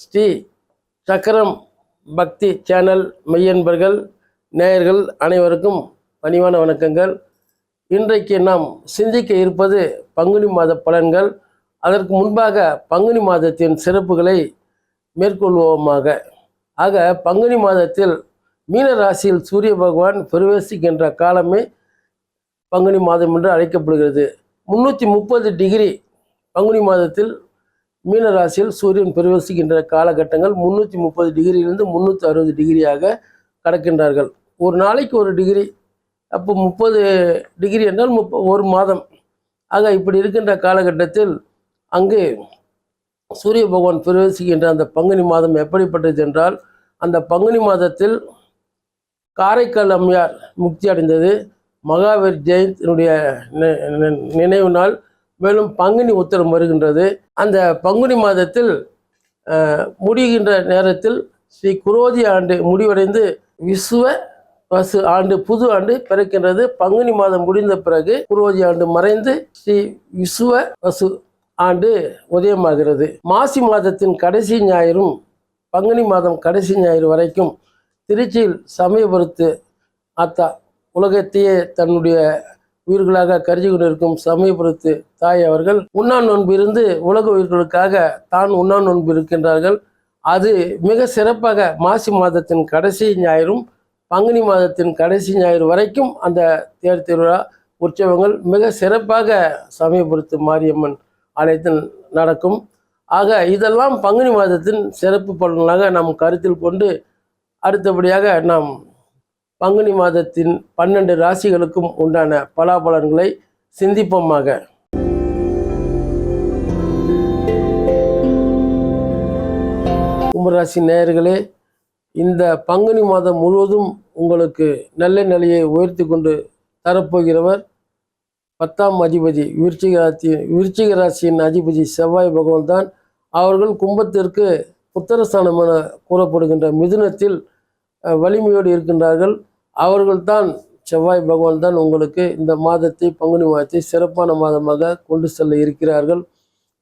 ஸ்ரீ சக்கரம் பக்தி சேனல் மெய்யன்பர்கள் நேயர்கள் அனைவருக்கும் பணிவான வணக்கங்கள். இன்றைக்கு நாம் சிந்திக்க இருப்பது பங்குனி மாத பலன்கள். அதற்கு முன்பாக பங்குனி மாதத்தின் சிறப்புகளை மேற்கொள்வோமாக. ஆக பங்குனி மாதத்தில் மீன ராசியில் சூரிய பகவான் பிரவேசிக்கின்ற காலமே பங்குனி மாதம் என்று அழைக்கப்படுகிறது. 330 டிகிரி பங்குனி மாதத்தில் மீன ராசியில் சூரியன் பிரவேசிக்கின்ற காலகட்டங்கள் 330 டிகிரியிலிருந்து 360 டிகிரியாக கடக்கின்றார்கள். ஒரு நாளைக்கு ஒரு டிகிரி, அப்போ 30 டிகிரி என்றால் ஒரு மாதம். ஆக இப்படி இருக்கின்ற காலகட்டத்தில் அங்கு சூரிய பகவான் பிரவேசிக்கின்ற அந்த பங்குனி மாதம் எப்படிப்பட்டது என்றால், அந்த பங்குனி மாதத்தில் காரைக்கால் அம்மையார் முக்தி அடைந்தது. மகாவீர் ஜெயந்தினுடைய நினைவு நாள். மேலும் பங்குனி உத்திரம் வருகின்றது. அந்த பங்குனி மாதத்தில் முடிகின்ற நேரத்தில் ஸ்ரீ குரோதி ஆண்டு முடிவடைந்து விசுவ வசு ஆண்டு புது ஆண்டு பிறக்கின்றது. பங்குனி மாதம் முடிந்த பிறகு குரோதி ஆண்டு மறைந்து ஸ்ரீ விசுவ வசு ஆண்டு உதயமாகிறது. மாசி மாதத்தின் கடைசி ஞாயிறும் பங்குனி மாதம் கடைசி ஞாயிறு வரைக்கும் திருச்சியில் சமயபுரத்து ஆத்தா, உலகத்தையே தன்னுடைய உயிர்களாக கருதி கொண்டிருக்கும் சமயபுரத்து தாய் அவர்கள் உண்ணா நோன்பு இருந்து உலக உயிர்களுக்காக தான் உண்ணா நோன்பு இருக்கின்றார்கள். அது மிக சிறப்பாக மாசி மாதத்தின் கடைசி ஞாயிறும் பங்குனி மாதத்தின் கடைசி ஞாயிறு வரைக்கும் அந்த தேர் திருவிழா உற்சவங்கள் மிக சிறப்பாக சமயபுரத்து மாரியம்மன் ஆலயத்தில் நடக்கும். ஆக இதெல்லாம் பங்குனி மாதத்தின் சிறப்பு பலன்களாக நாம் கருத்தில் கொண்டு அடுத்தபடியாக நாம் பங்குனி மாதத்தின் 12 ராசிகளுக்கும் உண்டான பலாபலன்களை சிந்திப்போமாக. கும்பராசி நேயர்களே, இந்த பங்குனி மாதம் முழுவதும் உங்களுக்கு நல்ல நிலையை உயர்த்தி கொண்டு தரப்போகிறவர் 10ஆம் அதிபதி விருச்சிக ராசியின் அதிபதி செவ்வாய் பகவான் தான். அவர்கள் கும்பத்திற்கு புத்திரஸ்தானம் என கூறப்படுகின்ற மிதுனத்தில் வலிமையோடு இருக்கின்றார்கள். அவர்கள்தான் செவ்வாய் பகவான் தான் உங்களுக்கு இந்த மாதத்தை பங்குனி மாதத்தை சிறப்பான மாதமாக கொண்டு செல்ல இருக்கிறார்கள்.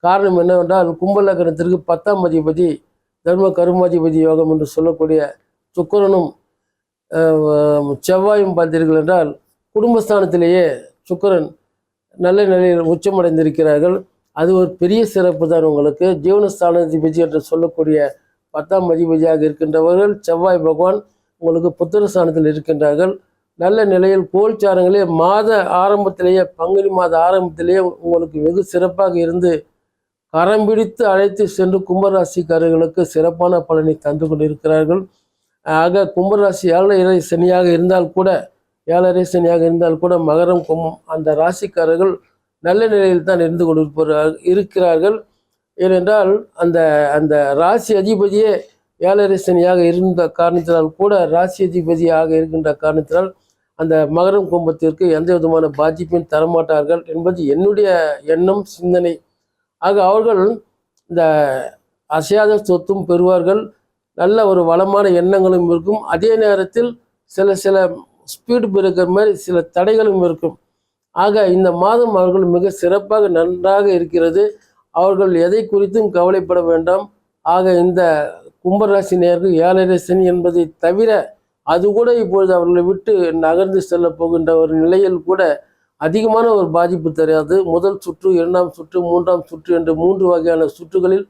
காரணம் என்னவென்றால், கும்ப லக்னத்திற்கு 10ஆம் அதிபதி தர்ம கருமாதிபதி யோகம் என்று சொல்லக்கூடிய சுக்கிரனும் செவ்வாயும் பார்த்தீர்கள் என்றால் குடும்பஸ்தானத்திலேயே சுக்கிரன் நல்ல நிலையில் உச்சமடைந்திருக்கிறார்கள். அது ஒரு பெரிய சிறப்பு தான் உங்களுக்கு. ஜீவனஸ்தானாதிபதி என்று சொல்லக்கூடிய 10ஆம் அதிபதியாக இருக்கின்றவர்கள் செவ்வாய் பகவான் உங்களுக்கு புத்திரஸ்தானத்தில் இருக்கின்றார்கள். நல்ல நிலையில் கோல்சாரங்களே மாத ஆரம்பத்திலேயே பங்குனி மாத ஆரம்பத்திலேயே உங்களுக்கு வெகு சிறப்பாக இருந்து கரம் பிடித்து அழைத்து சென்று கும்பராசிக்காரர்களுக்கு சிறப்பான பலனை தந்து கொண்டிருக்கிறார்கள். ஆக கும்பராசி ஏழரை சனியாக இருந்தால் கூட மகரம் கும்பம் அந்த ராசிக்காரர்கள் நல்ல நிலையில் தான் இருந்து இருக்கிறார்கள். ஏனென்றால் அந்த அந்த ராசி அதிபதியே ஏழரை சனியாக இருந்த காரணத்தினால் கூட ராசி அதிபதியாக இருக்கின்ற காரணத்தினால் அந்த மகரம் கும்பத்திற்கு எந்த விதமான பாதிப்பையும் தரமாட்டார்கள் என்பது என்னுடைய எண்ணம், சிந்தனை. ஆக அவர்கள் இந்த அசையாத சொத்தும் பெறுவார்கள். நல்ல ஒரு வளமான எண்ணங்களும் இருக்கும். அதே நேரத்தில் சில ஸ்பீடு பிரேக்கர் மாதிரி சில தடைகளும் இருக்கும். ஆக இந்த மாதம் அவர்கள் மிக சிறப்பாக நன்றாக இருக்கிறது. அவர்கள் எதை குறித்தும் கவலைப்பட வேண்டாம். ஆக இந்த கும்பராசி நேயர்கள் ஏழரை சனி என்பதை தவிர அது கூட இப்பொழுது அவர்களை விட்டு நகர்ந்து செல்ல போகின்ற ஒரு நிலையில் கூட அதிகமான ஒரு பாதிப்பு தெரியாது. முதல் சுற்று, 2ஆம் சுற்று, 3ஆம் சுற்று என்று 3 வகையான சுற்றுகளில்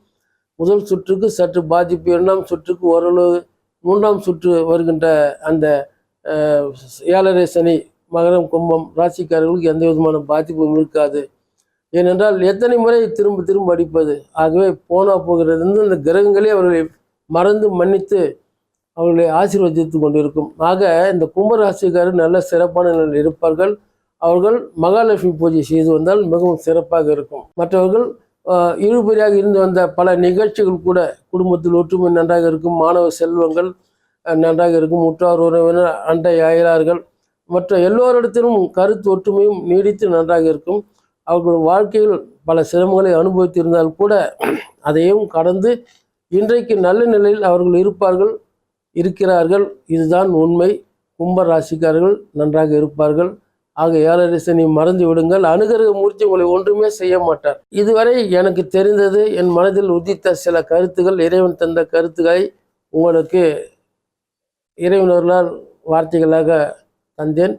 முதல் சுற்றுக்கு சற்று பாதிப்பு, 2ஆம் சுற்றுக்கு ஓரளவு, 3ஆம் சுற்று வருகின்ற அந்த ஏழரை சனி மகரம் கும்பம் ராசிக்காரர்களுக்கு எந்த விதமான பாதிப்பும் இருக்காது. ஏனென்றால் எத்தனை முறை திரும்ப அடிப்பது. ஆகவே போகிறது இந்த கிரகங்களே அவர்களை மறந்து மன்னித்து அவர்களை ஆசீர்வதித்து கொண்டிருக்கும். ஆக இந்த கும்பராசிக்காரர் நல்ல சிறப்பான நிலையில் இருப்பார்கள். அவர்கள் மகாலட்சுமி பூஜை செய்து வந்தால் மிகவும் சிறப்பாக இருக்கும். மற்றவர்கள் இழுபறியாக இருந்து வந்த பல நிகழ்ச்சிகள் கூட குடும்பத்தில் ஒற்றுமை நன்றாக இருக்கும். மாணவ செல்வங்கள் நன்றாக இருக்கும். உற்றார் உறவினர் அண்டை அயலார்கள் மற்ற எல்லோரிடத்திலும் கருத்து ஒற்றுமையும் நீடித்து நன்றாக இருக்கும். அவர்கள் வாழ்க்கையில் பல சிரமங்களை அனுபவித்திருந்தால் கூட அதையும் கடந்து இன்றைக்கு நல்ல நிலையில் அவர்கள் இருக்கிறார்கள். இதுதான் உண்மை. கும்ப ராசிக்காரர்கள் நன்றாக இருப்பார்கள். ஆக 7:30 சனி மறந்து விடுங்கள். அனுகிரக மூர்த்தி உங்களை ஒன்றுமே செய்ய மாட்டார். இதுவரை எனக்கு தெரிந்தது, என் மனதில் உதித்த சில கருத்துகள், இறைவன் தந்த கருத்துக்களை உங்களுக்கு இறைவனர்களால் வார்த்தைகளாக தந்தேன்.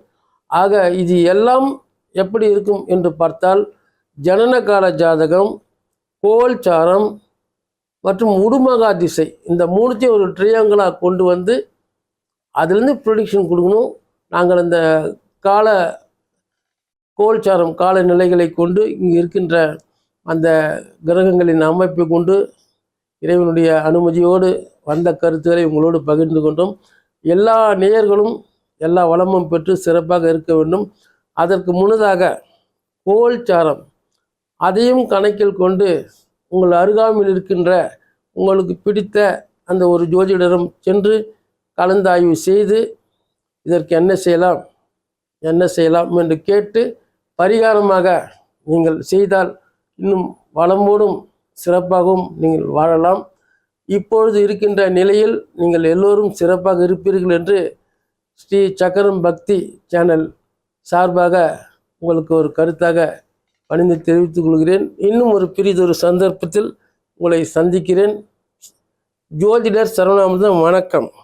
ஆக இது எல்லாம் எப்படி இருக்கும் என்று பார்த்தால், ஜனன கால ஜாதகம், கோல்சாரம் மற்றும் உடுமகா திசை, இந்த மூணுத்தையும் ஒரு ட்ரையாங்கிளாக கொண்டு வந்து அதுலேருந்து ப்ரொடிக்ஷன் கொடுக்கணும். நாங்கள் அந்த கால கோல்சாரம் கால நிலைகளை கொண்டு இங்கே இருக்கின்ற அந்த கிரகங்களின் அமைப்பை கொண்டு இறைவனுடைய அனுமதியோடு வந்த கருத்துக்களை உங்களோடு பகிர்ந்து கொண்டோம். எல்லா நேயர்களும் எல்லா வளமும் பெற்று சிறப்பாக இருக்க வேண்டும். அதற்கு முன்னதாக கோல்சாரம் அதையும் கணக்கில் கொண்டு உங்கள் அருகாமையில் இருக்கின்ற உங்களுக்கு பிடித்த அந்த ஒரு ஜோதிடரும் சென்று கலந்தாய்வு செய்து இதற்கு என்ன செய்யலாம் என்று கேட்டு பரிகாரமாக நீங்கள் செய்தால் இன்னும் வளமோடும் சிறப்பாகவும் நீங்கள் வாழலாம். இப்பொழுது இருக்கின்ற நிலையில் நீங்கள் எல்லோரும் சிறப்பாக இருப்பீர்கள் என்று ஸ்ரீ சக்கரம் பக்தி சேனல் சார்பாக உங்களுக்கு ஒரு கருத்தாக பணிந்து தெரிவித்துக் கொள்கிறேன். இன்னும் ஒரு பிரிதொரு சந்தர்ப்பத்தில் உங்களை சந்திக்கிறேன். ஜோதிடர் சரவணாமிர்தம். வணக்கம்.